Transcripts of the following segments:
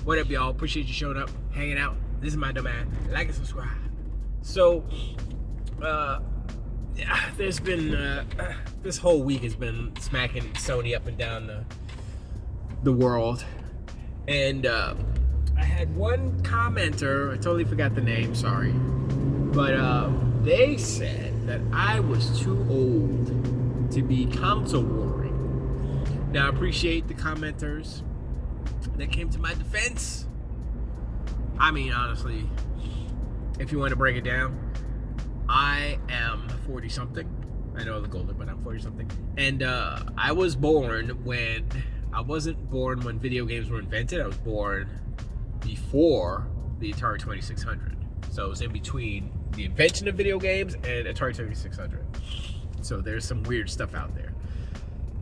What up, y'all? Appreciate you showing up, hanging out. This is my dumb ass. Like and subscribe. So, there's been this whole week has been smacking Sony up and down the world, and I had one commenter. I totally forgot the name. Sorry, but they said that I was too old to be console warring. Now, I appreciate the commenters that came to my defense. I mean, honestly, if you want to break it down, I am 40 something. I know I look older, but I'm 40 something. And I was born when I wasn't born when video games were invented. I was born before the Atari 2600. So it was in between the invention of video games and Atari 2600. So there's some weird stuff out there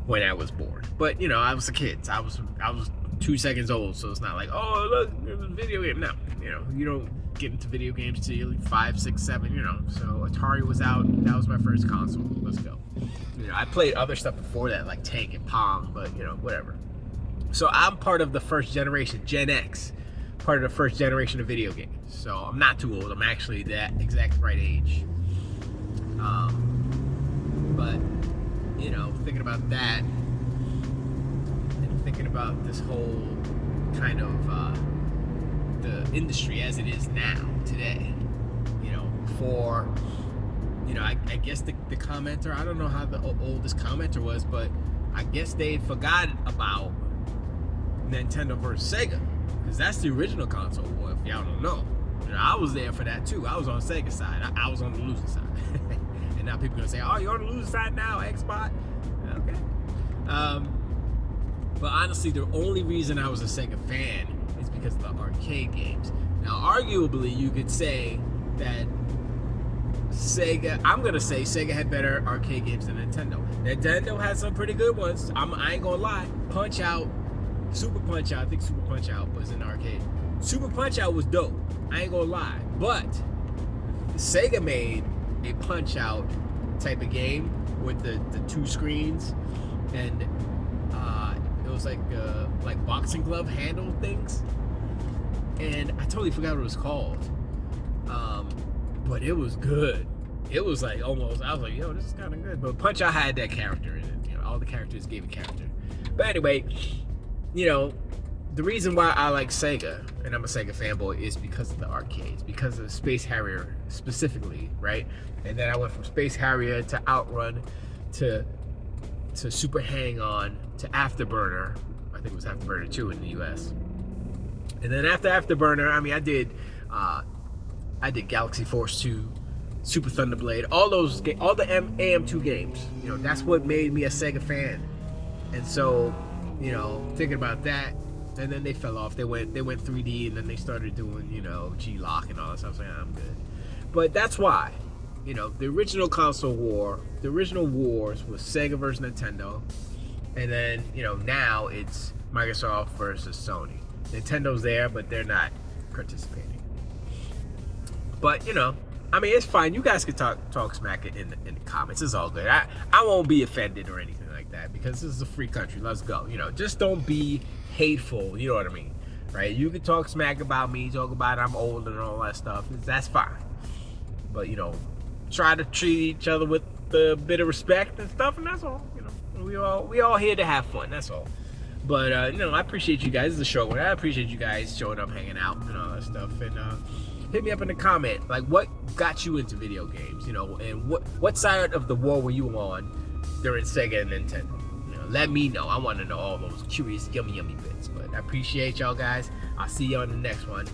when I was born. But you know, I was a kid. So I was 2 seconds old, so it's not like, oh look, there's a video game. No, you know, you don't get into video games till you're like 5, 6, 7, you know. So Atari was out. That was my first console. Let's go. You know, I played other stuff before that, like Tank and Pong, but you know, whatever. So I'm part of the first generation, Gen X, part of the first generation of video games. So I'm not too old. I'm actually that exact right age. But you know, thinking about that, and thinking about this whole kind of the industry as it is now today, you know, for, you know, I guess the commenter, I don't know how the oldest commenter was, but I guess they forgot about Nintendo versus Sega, because that's the original console war, if y'all don't know. You know, I was there for that too. I was on Sega's side. I was on the losing side. And now people are gonna say, oh, you're on the losing side now, Xbox? Okay. But honestly, the only reason I was a Sega fan is because of the arcade games. Now, arguably, you could say that Sega, I'm gonna say Sega had better arcade games than Nintendo. Nintendo had some pretty good ones. I ain't gonna lie. Punch Out, Super Punch Out, I think Super Punch Out was in the arcade. Super Punch Out was dope. I ain't gonna lie. But Sega made a Punch Out type of game with the 2 screens, and it was like boxing glove handle things, and I totally forgot what it was called, but it was good. It was like almost, I was like, yo, this is kind of good. But Punch Out had that character in it. You know, all the characters gave a character. But anyway, you know, the reason why I like Sega, and I'm a Sega fanboy, is because of the arcades, because of Space Harrier specifically, right? And then I went from Space Harrier to Outrun to Super Hang-On to Afterburner. I think it was Afterburner 2 in the US. And then after Afterburner, I mean, I did Galaxy Force 2, Super Thunderblade, all the AM2 games. You know, that's what made me a Sega fan. And so, you know, thinking about that, and then they fell off. They went 3D, and then they started doing, you know, G-Lock and all that stuff. So I'm good. But that's why, you know, the original console war, the original wars was Sega versus Nintendo, and then, you know, now it's Microsoft versus Sony. Nintendo's there, but they're not participating. But, you know, I mean, it's fine. You guys can talk smack in the comments. It's all good. I won't be offended or anything like that, because this is a free country. Let's go. You know, just don't be hateful. You know what I mean, right? You can talk smack about me, talk about I'm old and all that stuff. That's fine. But, you know, try to treat each other with a bit of respect and stuff, and that's all. You know, we all here to have fun. That's all. But you know, I appreciate you guys. This is a short one. I appreciate you guys showing up, hanging out, and all that stuff. And hit me up in the comment, like, what got you into video games? You know, and what side of the war were you on during Sega and Nintendo? You know, let me know. I want to know all those curious, yummy bits. But I appreciate y'all guys. I'll see you on the next one.